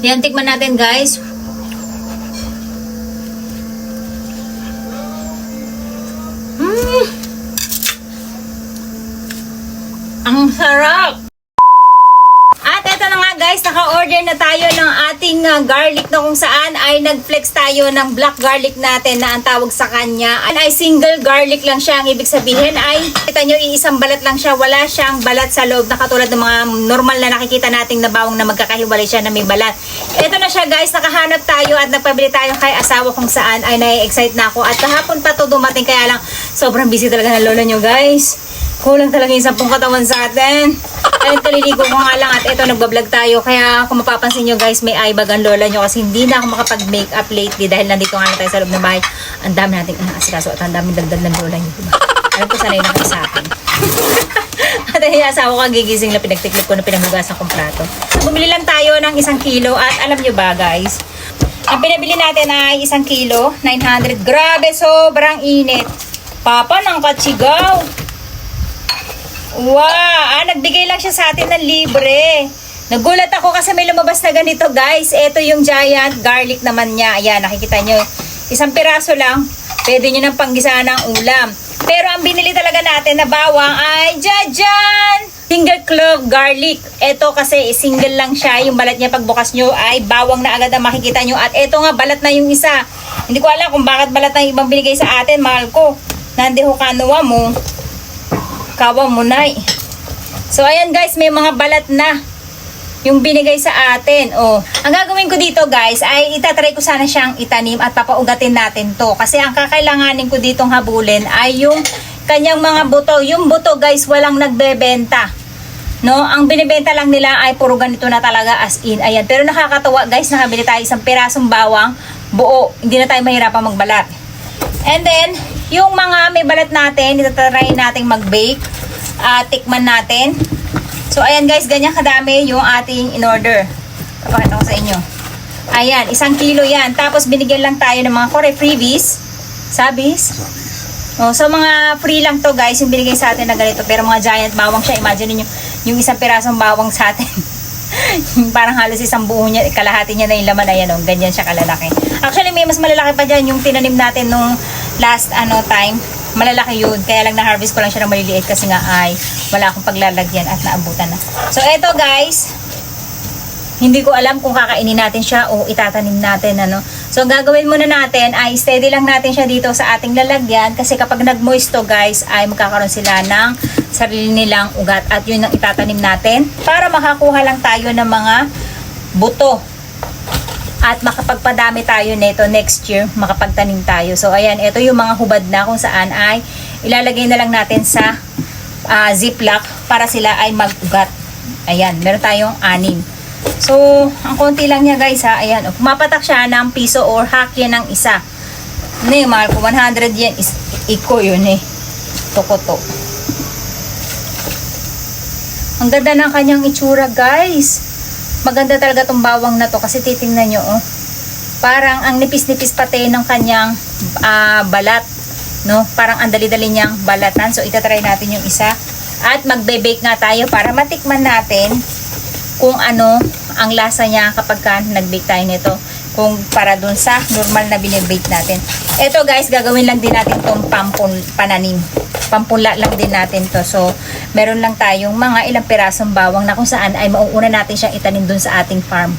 Yan, tikman natin guys. Ang sarap! At eto na nga guys, naka-order na tayo ng ating garlic na kung saan ay nag-flex tayo ng black garlic natin na ang tawag sa kanya ay single garlic lang siya. Ang ibig sabihin ay, kita nyo, iisang balat lang siya. Wala siyang balat sa loob na katulad ng mga normal na nakikita nating na bawang na magkakahiwalay siya na may balat. Eto na siya guys, nakahanap tayo at nagpabili tayo kay asawa kung saan ay nai-excite na ako. At kahapon pa to dumating, kaya lang sobrang busy talaga ng lola nyo guys. Kulang talaga yung 10 katawan sa atin. Ayun, kaliligo ko nga lang at eto nagbablog tayo. Kaya kung mapapansin nyo guys, may eye bag ang lola nyo kasi hindi na ako makapag-makeup lately dahil nandito nga lang tayo sa loob ng bahay. Ang dami nating inaasikaso at ang daming dagdag ng lola nyo. Diba? Alam ko sanay na kayo sa akin. At yung asawa ko gigising na pinagtiklop ko na pinaghugasan kong plato. Bumili lang tayo ng 1 kilo at alam nyo ba guys, ang pinabili natin ay 1 kilo, 900. Grabe, sobrang init. Papa ng katsigaw. Wow! Nagbigay lang siya sa atin ng libre. Nagulat ako kasi may lumabas na ganito guys. Ito yung giant garlic naman niya. Ayan, nakikita nyo. 1 piraso lang. Pwede nyo ng panggisaan ng ulam. Pero ang binili talaga natin na bawang ay jajan! Single clove garlic. Ito kasi single lang siya. Yung balat niya pagbukas nyo ay bawang na agad ang makikita nyo. At ito nga, balat na yung isa. Hindi ko alam kung bakit balat na yung ibang binigay sa atin. Mahal ko. Nandi ho kanuwa mo. Kawa mo na eh. So ayan guys, may mga balat na yung binigay sa atin. Oh, ang gagawin ko dito guys ay itatry ko sana siyang itanim at papaugatin natin to. Kasi ang kakailanganin ko ditong habulin ay yung kanyang mga buto. Yung buto guys, walang nagbebenta. No, ang binibenta lang nila ay puro ganito na talaga as in. Ayan, pero nakakatawa guys, nakabili tayo 1 pirasong bawang buo. Hindi na tayo mahirapan magbalat. And then, yung mga may balat natin, itatry natin mag-bake. Tikman natin. So, ayan guys, ganyan kadami yung ating in-order. Papakita ko sa inyo. Ayan, 1 kilo yan. Tapos, binigyan lang tayo ng mga freebies. Sabis. Oh, so, mga free lang to guys, yung binigay sa atin na ganito. Pero mga giant bawang siya. Imagine niyo yung 1 pirasong bawang sa atin. Parang halos 1 buo niya, kalahati niya na yung laman. Ayan, oh, ganyan siya kalalaki. Actually, may mas malalaki pa dyan yung tinanim natin nung last time. Malalaki yun. Kaya lang na-harvest ko lang siya ng maliliit kasi nga ay wala akong paglalagyan at naabutan na. So, eto guys, hindi ko alam kung kakainin natin siya o itatanim natin. So, ang gagawin muna natin ay steady lang natin siya dito sa ating lalagyan kasi kapag nag-moist to guys ay magkakaroon sila ng sarili nilang ugat at yun ang itatanim natin para makakuha lang tayo ng mga buto. At makapagpadami tayo nito next year, makapagtanim tayo. So, ayan, ito yung mga hubad na kung saan ay ilalagay na lang natin sa ziplock para sila ay mag-ugat. Ayan, meron tayong 6. So, ang konti lang niya guys ha. Ayan, pumapatak siya ng piso or half yan ng isa. Ano yung mahal ko? 100 yen is iko yun eh. Toko-to. Ang ganda ng kanyang itsura guys. Maganda talaga tong bawang na to kasi titingnan nyo oh. Parang ang nipis-nipis pati ng kanyang balat, no? Parang ang dali-dali niyang balatan. So itatry natin yung isa at magbe-bake nga tayo para matikman natin kung ano ang lasa niya kapag nag-bake tayo nito. Kung para dun sa normal na binibake natin. Ito guys, gagawin lang din natin tong pananim. Pampula lang din natin to. So, meron lang tayong mga ilang pirasong bawang na kung saan ay mauuna natin siyang itanim dun sa ating farm.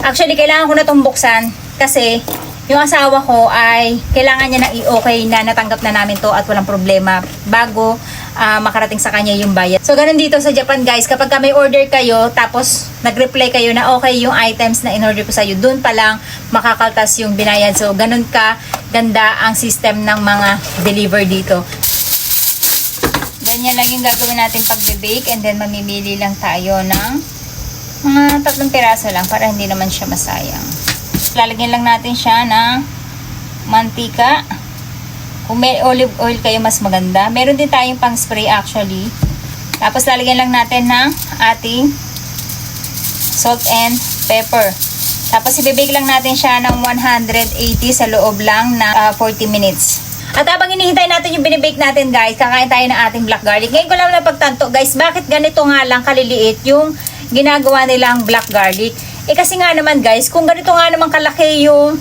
Actually, kailangan ko na itong buksan kasi yung asawa ko ay kailangan niya na i-okay na natanggap na namin to at walang problema bago makarating sa kanya yung bayad. So, ganun dito sa Japan guys, kapag may order kayo tapos nag-reply kayo na okay yung items na in-order ko sa iyo, dun pa lang makakaltas yung binayad. So, ganun ka ganda ang system ng mga deliver dito. Ganyan lang yung gagawin natin pag-bake and then mamimili lang tayo ng mga 3 piraso lang para hindi naman siya masayang. Lalagyan lang natin siya ng mantika. Kung may olive oil kayo mas maganda. Meron din tayong pang spray actually. Tapos lalagyan lang natin ng ating salt and pepper. Tapos ibibake lang natin siya ng 180 sa loob lang na 40 minutes. At habang hinihintay natin yung binibake natin guys, kakain tayo ng ating black garlic. Ngayon ko lang napagtanto guys, bakit ganito nga lang kaliliit yung ginagawa nilang black garlic. Eh kasi nga naman guys, kung ganito nga naman kalaki yung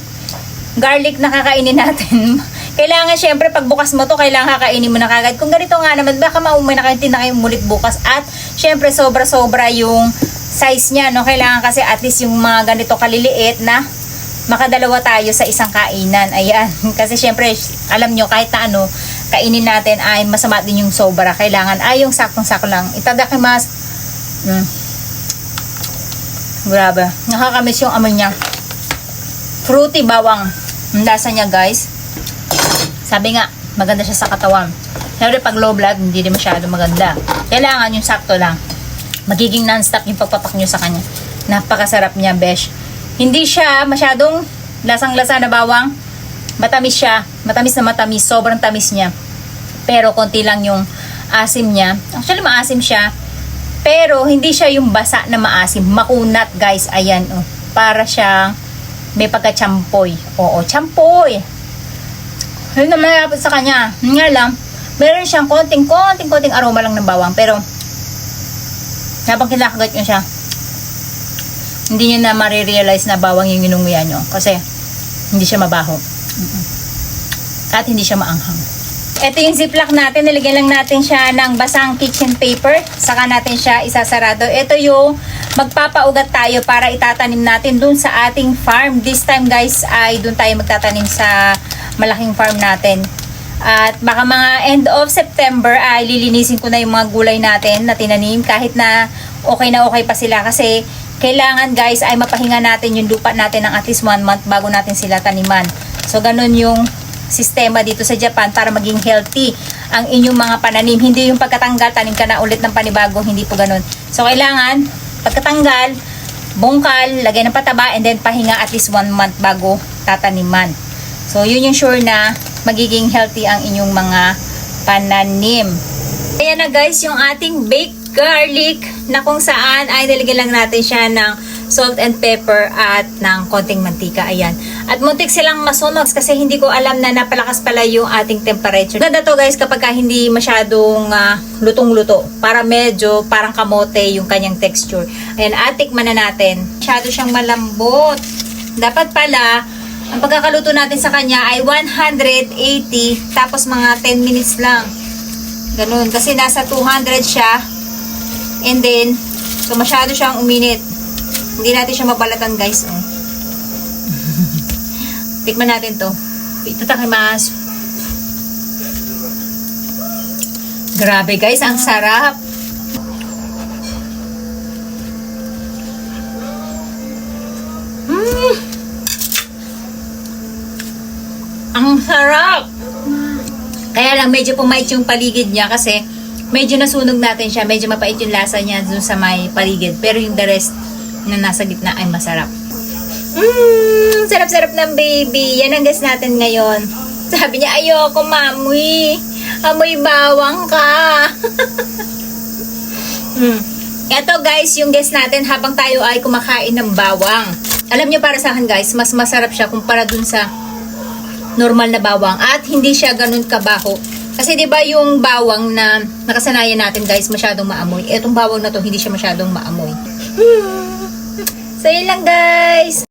garlic na kakainin natin, kailangan syempre pagbukas mo to, kailangan kakainin mo na kagad. Kung ganito nga naman, baka maumay na kayo mulit bukas. At syempre sobra-sobra yung size niya, no? Kailangan kasi at least yung mga ganito kaliliit na makadalawa tayo sa isang kainan. Ayan. Kasi syempre, alam nyo, kahit na ano, kainin natin ay masama din yung sobra. Kailangan ay yung saktong-sakto lang. Itadakimasu. Grabe. Nakakamiss yung amoy niya. Fruity bawang. Ang lasa niya, guys. Sabi nga, maganda siya sa katawan. Pero pag low blood, hindi din masyado maganda. Kailangan yung sakto lang. Magiging non-stop yung pagpapak nyo sa kanya. Napakasarap niya, besh. Hindi siya masyadong lasang-lasa na bawang. Matamis siya. Matamis na matamis. Sobrang tamis niya. Pero konti lang yung asim niya. Actually, maasim siya. Pero hindi siya yung basa na maasim. Makunat, guys. Ayan, oh. Para siyang may pagka-champoy. Oo, champoy. Yun na malapit sa kanya. Nga lang, meron siyang konting aroma lang ng bawang. Pero, habang kinakagat nyo siya, hindi nyo na marirealize na bawang yung inunguyan nyo. Kasi, hindi siya mabaho. At hindi siya maanghang. Ito yung ziplock natin. Nilagyan lang natin siya ng basang kitchen paper. Saka natin siya isasarado. Ito yung magpapaugat tayo para itatanim natin dun sa ating farm. This time guys ay dun tayo magtatanim sa malaking farm natin. At baka mga end of September ay lilinisin ko na yung mga gulay natin na tinanim. Kahit na okay pa sila. Kasi kailangan guys ay mapahinga natin yung lupa natin ng at least 1 month bago natin sila taniman. So ganun yung sistema dito sa Japan para maging healthy ang inyong mga pananim. Hindi yung pagkatanggal, tanim ka na ulit ng panibago. Hindi po ganun. So kailangan pagkatanggal, bungkal, lagay ng pataba, and then pahinga at least 1 month bago tataniman. So yun yung sure na magiging healthy ang inyong mga pananim. Ayan na guys, yung ating baked garlic na kung saan ay nilagyan lang natin siya ng salt and pepper at ng konting mantika. Ayan. At muntik silang masunog kasi hindi ko alam na napalakas pala yung ating temperature. Ganda to guys kapag hindi masyadong lutong-luto. Para medyo parang kamote yung kanyang texture. Ayan, atikman na natin. Masyado siyang malambot. Dapat pala, ang pagkakaluto natin sa kanya ay 180 tapos mga 10 minutes lang. Ganun. Kasi nasa 200 siya. And then, so masyado siyang uminit. Hindi natin siya mabalatan guys. Oh. Tikman natin to. Itatakimasu. Grabe guys, ang sarap. Ang sarap. Kaya lang medyo pumait yung paligid niya kasi medyo nasunog natin siya. Medyo mapait yung lasa niya dun sa may paligid. Pero yung the rest na nasa gitna ay masarap. Sarap-sarap ng baby. Yan ang guess natin ngayon. Sabi niya, ayoko mamoy. Amoy bawang ka. Ito guys, yung guess natin habang tayo ay kumakain ng bawang. Alam niyo para sa akin guys, mas masarap siya kumpara dun sa normal na bawang. At hindi siya ganun kabaho. Kasi 'di ba yung bawang na nakasanayan natin guys, masyadong maamoy. Etong bawang na to hindi siya masyadong maamoy. So yun lang guys.